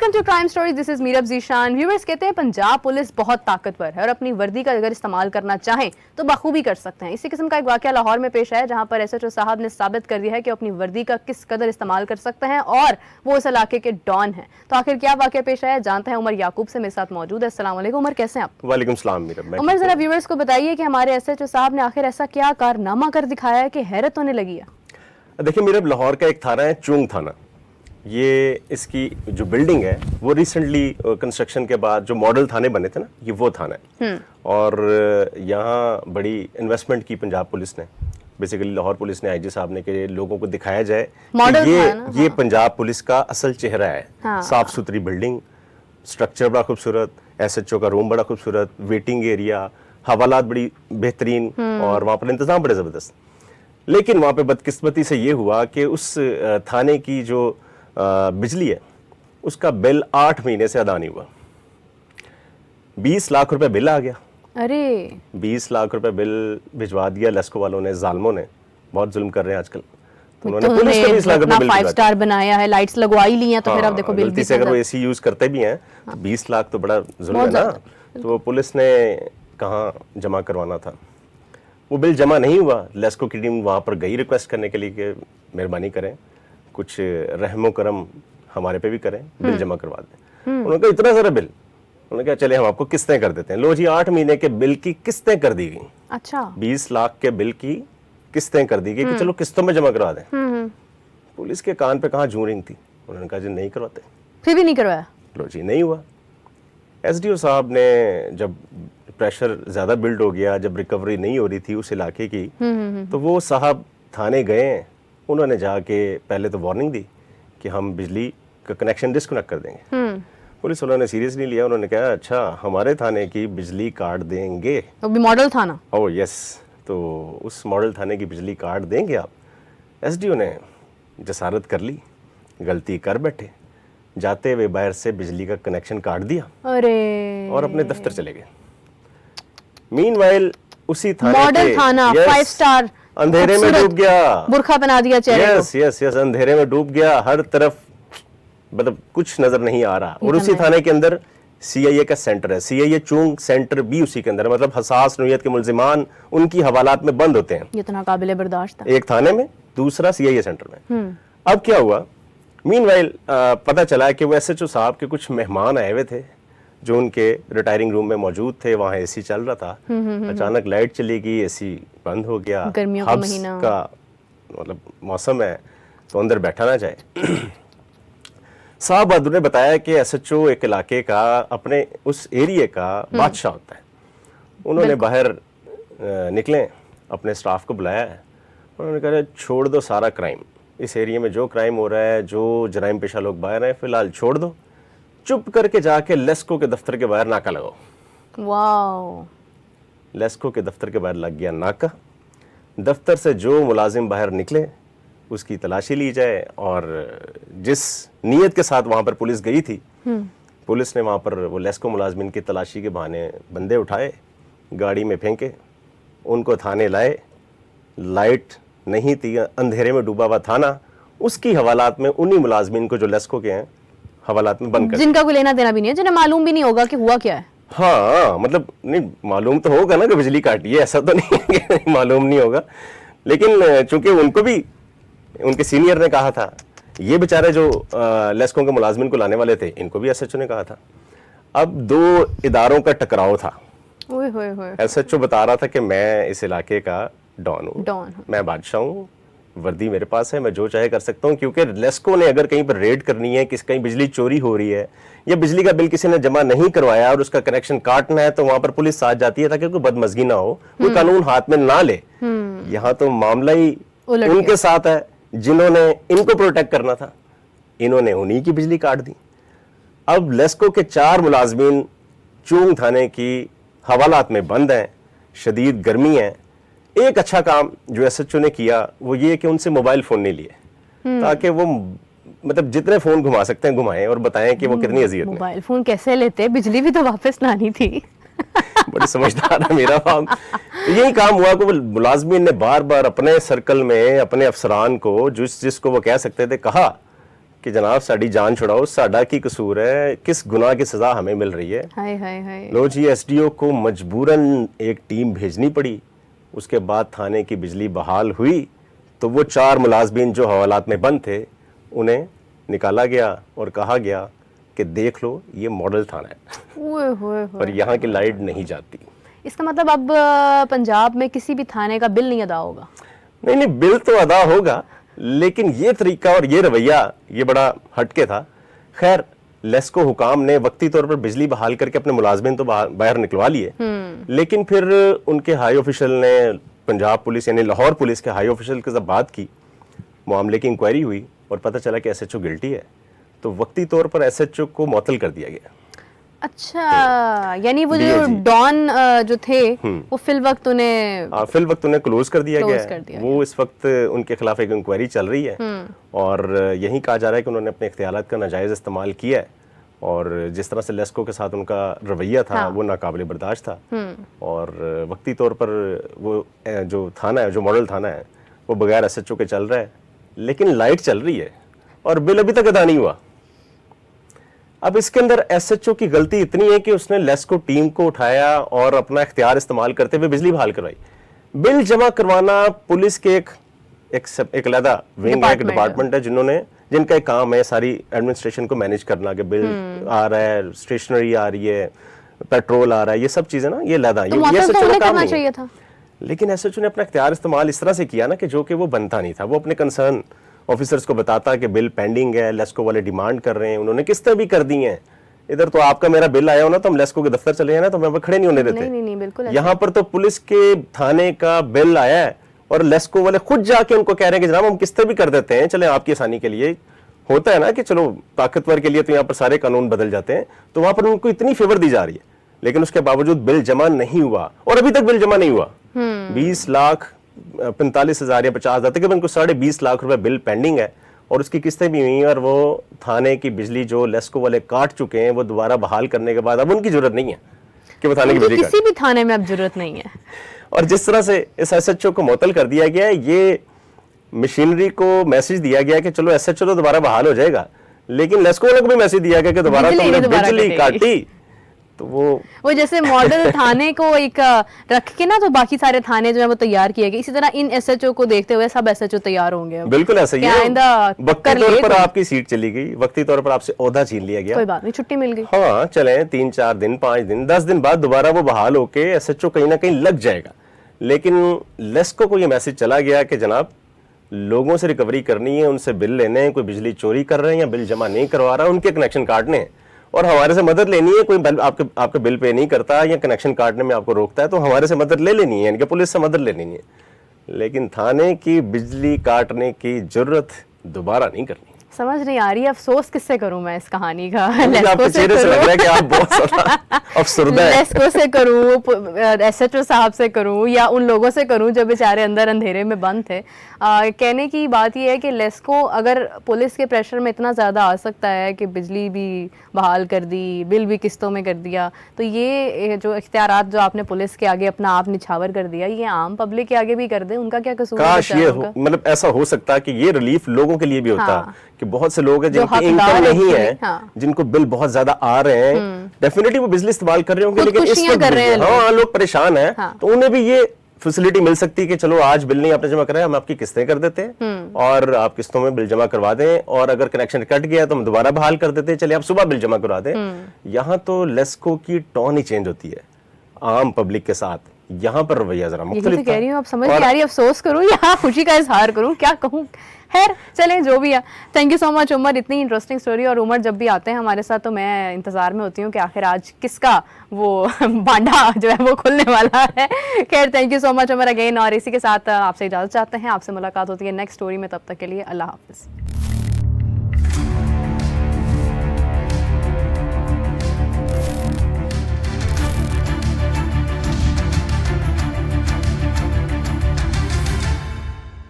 Welcome to crime stories, this is Meerab Zeeshan. Viewers, कहते हैं Punjab police बहुत ताकतवर है और अपनी वर्दी का अगर इस्तेमाल करना चाहें तो बखूबी कर सकते हैं। इसी किस्म का एक वाकया लाहौर में पेश है, जहां पर एसएचओ साहब ने साबित कर दिया है कि अपनी वर्दी का किस कदर इस्तेमाल कर सकते हैं और वो उस इलाके के डॉन हैं। तो आखिर क्या वाकया पेश है, जानते हैं। उमर याकूब से मेरे साथ मौजूद है। अस्सलाम वालेकुम उमर, कैसे हैं आप? वालेकुम सलाम मीरब। उमर, जरा व्यूअर्स को बताइए कि हमारे एसएचओ साहब ने आखिर ऐसा क्या कारनामा कर दिखाया है कि हैरत होने लगी है। देखिए मीरब, लाहौर का एक थाना है चूंग थाना। ये इसकी जो बिल्डिंग है वो रिसेंटली कंस्ट्रक्शन के बाद जो मॉडल थाने बने थे ना, ये वो थाना है। और यहाँ बड़ी इन्वेस्टमेंट की पंजाब पुलिस ने, बेसिकली लाहौर पुलिस ने, आईजी साहब ने, कि लोगों को दिखाया जाए कि ये पंजाब पुलिस का असल चेहरा है। साफ सुथरी बिल्डिंग, स्ट्रक्चर बड़ा खूबसूरत, एसएचओ का रूम बड़ा खूबसूरत, वेटिंग एरिया, हवालात बड़ी बेहतरीन और वहाँ पर इंतजाम बड़े ज़बरदस्त। लेकिन वहाँ पे बदकिस्मती से ये हुआ कि उस थाने की जो बिजली है उसका बिल 8 महीने से अदा नहीं हुआ। 20 लाख रुपए बिल आ गया। अरे 20 लाख रुपए बिल भिजवा दिया लेस्को वालों ने, जालमों ने। बहुत जुल्म कर रहे हैं आजकल। तो उन्होंने पुलिस को 20 लाख रुपए बिल 5 स्टार बनाया है, लाइट्स लगवाई ली हैं, तो फिर अब देखो बिल गलती से अगर वो एसी यूज करते भी हैं तो 20 लाख तो बड़ा जुल्म है ना। तो पुलिस ने कहाँ जमा करवाना था, वो बिल जमा नहीं हुआ। लेस्को की टीम वहाँ पर गई रिक्वेस्ट करने के लिए कि मेहरबानी करें, कुछ रहमो करम हमारे पे भी करें, बिल जमा करवा दें। उन्होंने कहा इतना सारा बिल, उन्होंने कहा चले हम आपको किस्तें कर देते हैं। लो जी, 8 महीने के बिल की किस्तें कर दी गई। अच्छा, 20 लाख के बिल की किस्तें कर दी गई कि चलो किस्तों में जमा करवा दें। पुलिस के कान पे कहाँ जू रही थी। उन्होंने कहा जी नहीं करवाते। फिर भी नहीं करवाया। लो जी, नहीं हुआ। एसडीओ साहब ने जब प्रेशर ज्यादा बिल्ड हो गया, जब रिकवरी नहीं हो रही थी उस इलाके की, तो वो साहब थाने गए। उन्होंने जाके पहले तो वार्निंग दी कि हम बिजली का कनेक्शन डिस्कनेक्ट कर देंगे। पुलिस वालों ने सीरियस नहीं लिया। उन्होंने कहा अच्छा, हमारे थाने की बिजली काट देंगे। तो भी मॉडल थाना? ओह यस, तो उस मॉडल थाने की बिजली काट देंगे आप। एसडीओ ने जसारत कर ली, गलती कर बैठे, जाते हुए बाहर से बिजली का कनेक्शन काट दिया। अरे, और अपने दफ्तर चले गए। मीनवाइल उसी थाने मॉडल थाना 5 स्टार अंधेरे में डूब गया। बुरखा बना दिया चेहरे को। यस यस यस, अंधेरे में डूब गया। हर तरफ मतलब कुछ नजर नहीं आ रहा। और उसी थाने के अंदर सीआईए का सेंटर है। सीआईए चूंग सेंटर भी उसी के अंदर है। मतलब हसास नौयत के मुल्जिमान उनकी हवालात में बंद होते हैं। ये इतना काबिल बर्दाश्त था। एक थाने में, दूसरा सीआईए सेंटर में। अब क्या हुआ, मीनवाइल पता चला कि वो एसएचओ साहब के कुछ मेहमान आए हुए थे जो उनके रिटायरिंग रूम में मौजूद थे। वहाँ एसी चल रहा था। अचानक लाइट चली गई, एसी बंद हो गया। गर्मियों का महीना का मतलब मौसम है, तो अंदर बैठा ना जाए। साहब बहादुर ने बताया कि एसएचओ एक इलाके का, अपने उस एरिया का बादशाह होता है। उन्होंने बाहर निकले, अपने स्टाफ को बुलाया है। उन्होंने कहा छोड़ दो सारा क्राइम, इस एरिया में जो क्राइम हो रहा है, जो जराइम पेशा लोग बाहर हैं, फिलहाल छोड़ दो। चुप करके जाके लेस्को के दफ्तर के बाहर नाका लगाओ। वाह। लेस्को के दफ्तर के बाहर लग गया नाका। दफ्तर से जो मुलाजिम बाहर निकले उसकी तलाशी ली जाए। और जिस नीयत के साथ वहां पर पुलिस गई थी, पुलिस ने वहां पर वो लेस्को मुलाजिमिन की तलाशी के बहाने बंदे उठाए, गाड़ी में फेंके, उनको थाने लाए। लाइट नहीं थी, अंधेरे में डूबा हुआ थाना, उसकी हवालात में उन्हीं मुलाजिमिन को जो लेस्को के हैं हवालात में बंद कर, जिनका कोई लेना देना भी नहीं है, जिन्हें मालूम भी नहीं होगा कि हुआ क्या है। हाँ, मतलब नहीं मालूम तो होगा ना कि बिजली काटी है, ऐसा तो नहीं है कि मालूम नहीं होगा। लेकिन चूंकि उनको भी उनके सीनियर ने कहा था, ये बेचारे जो लेस्कों के मुलाजमिन को लाने वाले थे, इनको भी एसएचओ ने कहा था। अब 2 इदारों का टकराव था। एसएचओ बता रहा था कि मैं इस इलाके का डॉन हूँ, मैं बादशाह हूँ, वर्दी मेरे पास है, मैं जो चाहे कर सकता हूँ। क्योंकि लेस्को ने अगर कहीं पर रेड करनी है, कहीं बिजली चोरी हो रही है या बिजली का बिल किसी ने जमा नहीं करवाया और उसका कनेक्शन काटना है, तो वहां पर पुलिस साथ जाती है ताकि कोई बदमजगी ना हो, कोई कानून हाथ में ना ले। यहाँ तो मामला ही उनके साथ है जिन्होंने इनको प्रोटेक्ट करना था, इन्होंने उन्हीं की बिजली काट दी। अब लेस्को के 4 मुलाजमीन चूंग थाने की हवालात में बंद हैं, शदीद गर्मी है। एक अच्छा काम जो एसएचओ ने किया वो ये कि उनसे मोबाइल फोन नहीं लिए, ताकि वो मतलब जितने फोन घुमा सकते हैं घुमाएं और बताएं कि वो कितनी अजियत में। मोबाइल फोन कैसे लेते, बिजली भी तो वापस लानी थी। बड़ी समझदार है मेरा काम। तो यही काम हुआ कि मुलाजमीन ने बार बार अपने सर्कल में अपने अफसरान को जिसको वो कह सकते थे कहा कि जनाब साड़ी जान छुड़ाओ, साडा की कसूर है, किस गुनाह की सजा हमें मिल रही है। हाय हाय हाय। लो जी, एसडीओ को मजबूरन एक टीम भेजनी पड़ी। उसके बाद थाने की बिजली बहाल हुई तो वो 4 मुलाजमीन जो हवालात में बंद थे उन्हें निकाला गया और कहा गया कि देख लो ये मॉडल थाना है ओए होए होए। और यहाँ की लाइट नहीं जाती। इसका मतलब अब पंजाब में किसी भी थाने का बिल नहीं अदा होगा? नहीं नहीं, बिल तो अदा होगा, लेकिन ये तरीका और ये रवैया ये बड़ा हटके था। खैर, लेस्को हुकाम ने वक्ती तौर पर बिजली बहाल करके अपने मुलाजमिन तो बाहर निकलवा लिए, लेकिन फिर उनके हाई ऑफिशियल ने पंजाब पुलिस यानी लाहौर पुलिस के हाई ऑफिशियल के साथ बात की, मामले की इंक्वायरी हुई और पता चला कि एसएचओ गिल्टी है, तो वक्ती तौर पर एसएचओ को मुअत्तल कर दिया गया। अच्छा, यानी वो जो DIG डॉन जो थे वो फिल वक्त उन्हें क्लोज कर दिया क्लोज गया कर है। दिया वो इस वक्त उनके खिलाफ एक इंक्वायरी चल रही है और यही कहा जा रहा है कि उन्होंने अपने इख्तियारात का नाजायज इस्तेमाल किया है और जिस तरह से लेस्को के साथ उनका रवैया था वो नाकाबिले बर्दाश्त था और वक्ती तौर पर वो जो थाना है, जो मॉडल थाना है, वो बगैर एसएचओ के चल रहा है, लेकिन लाइट चल रही है और बिल अभी तक अदा नहीं हुआ। अब इसके अंदर एसएचओ की गलती इतनी है कि उसने लेस्को टीम को उठाया और अपना इख्तियार इस्तेमाल करते हुए बिजली बहाल करवाई। बिल जमा करवाना पुलिस के एक अलग विंग है, एक डिपार्टमेंट है जिनका एक काम है सारी एडमिनिस्ट्रेशन को मैनेज करना, कि बिल आ रहा है, स्टेशनरी आ रही है, पेट्रोल आ रहा है, ये सब चीजें ना ये लदा तो ये एसएचओ का काम चाहिए था। लेकिन एसएचओ ने अपना इख्तियार इस्तेमाल इस तरह से किया ना कि जो कि वो बनता नहीं था। वो अपने कंसर्न ऑफिसर्स को बताता कि बिल पेंडिंग है, लेस्को वाले डिमांड कर रहे हैं, उन्होंने किस्तें भी कर दी हैं। इधर तो आपका मेरा बिल आया हो ना तो हम लेस्को के दफ्तर चले जाए ना तो हमें खड़े नहीं होने देते। नहीं, बिल्कुल यहाँ पर तो पुलिस के थाने का बिल आया है और लेस्को वाले खुद जाके उनको कह रहे हैं कि जनाब हम किस्तें भी कर देते हैं, चले आपकी आसानी के लिए। होता है ना कि चलो ताकतवर के लिए तो यहाँ पर सारे कानून बदल जाते हैं, तो वहां पर उनको इतनी फेवर दी जा रही है, लेकिन उसके बावजूद बिल जमा नहीं हुआ और अभी तक बिल जमा नहीं हुआ। 20,45,000 या 50,000 तकरीबन कुछ 20.5 लाख रुपए बिल पेंडिंग है और उसकी किस्तें भी हुई और वो थाने की बिजली जो लेस्को वाले काट चुके हैं वो दोबारा बहाल करने के बाद अब उनकी जरूरत नहीं है कि वो थाने की बिजली किसी भी थाने में अब जरूरत नहीं है। और जिस तरह से इस एसएचओ को मुअत्तल कर दिया गया है, ये मशीनरी को मैसेज दिया गया कि चलो एसएचओ तो दोबारा बहाल हो जाएगा, लेकिन लेस्को वालों को भी मैसेज दिया गया कि दोबारा तुमने बिजली काटी तो वो जैसे मॉडल थाने को एक रख के ना तो बाकी सारे थाने जो है वो तैयार किए गए, इसी तरह इन एसएचओ को देखते हुए सब एसएचओ तैयार होंगे। बिल्कुल ऐसा ही है। वक्ती तौर पर आपकी सीट चली गई, वक्ती तौर पर आपसे ओहदा छीन लिया गया, कोई बात नहीं, छुट्टी मिल गई। हाँ चले 3-4 दिन 5 दिन 10 दिन बाद दोबारा वो बहाल होके एसएचओ कहीं ना कहीं लग जाएगा। लेकिन लेस्को को ये मैसेज चला गया कि जनाब लोगों से रिकवरी करनी है, उनसे बिल लेने हैं, कोई बिजली चोरी कर रहे हैं या बिल जमा नहीं करवा रहा, उनके कनेक्शन काटने हैं और हमारे से मदद लेनी है। कोई आपके बिल पे नहीं करता या कनेक्शन काटने में आपको रोकता है तो हमारे से मदद ले लेनी है, यानी कि पुलिस से मदद ले लेनी है, लेकिन थाने की बिजली काटने की जरूरत दोबारा नहीं करनी। समझ नहीं आ रही, अफसोस किससे करूं मैं इस कहानी का। लेस्को से लग रहा है कि आप बहुत ज्यादा अफसरदा हैं। लेस्को से करूं, एसएचओ साहब से करूं या उन लोगों से करूं जो बेचारे अंदर अंधेरे में बंद थे। कहने की बात यह है कि लेस्को अगर पुलिस के प्रेशर में इतना ज़्यादा आ सकता है कि बिजली भी बहाल कर दी, बिल भी किस्तों में कर दिया, तो ये जो इख्तियारात जो आपने पुलिस के आगे अपना आप निछावर कर दिया, ये आम पब्लिक के आगे भी कर दे, उनका क्या कसूर? काश ये मतलब ऐसा हो सकता कि ये रिलीफ लोगों के लिए भी होता कि बहुत से लोग हैं जिनकी इनकम नहीं है, जिनको बिल बहुत ज्यादा आ रहे हैं, डेफिनेटली वो बिजली इस्तेमाल कर रहे होंगे, लेकिन इस वक्त लोग परेशान हैं, तो उन्हें भी ये फैसिलिटी मिल सकती है कि चलो आज बिल नहीं आपने जमा कराया, हम आपकी किस्तें कर देते हैं और आप किस्तों में बिल जमा करवा दें, और अगर कनेक्शन कट गया तो हम दोबारा बहाल कर देते हैं, चलिए आप सुबह बिल जमा करवा दें। यहाँ तो लेस्को की टोन ही चेंज होती है आम पब्लिक के साथ, यहाँ पर रवैया जरा मुख्तलिफ कह रही हूँ। अब समझ नहीं आ रही, अफसोस करूँ या खुशी का इजहार करूँ, क्या कहूँ। खैर चलें जो भी है। Thank you so much Umar, इतनी इंटरेस्टिंग स्टोरी। और उमर जब भी आते हैं हमारे साथ तो मैं इंतजार में होती हूँ कि आखिर आज किसका वो भांडा जो है वो खुलने वाला है। खैर thank you so much Umar again, और इसी के साथ आपसे इजाजत चाहते हैं। आपसे मुलाकात होती है नेक्स्ट स्टोरी में, तब तक के लिए अल्लाह हाफिज।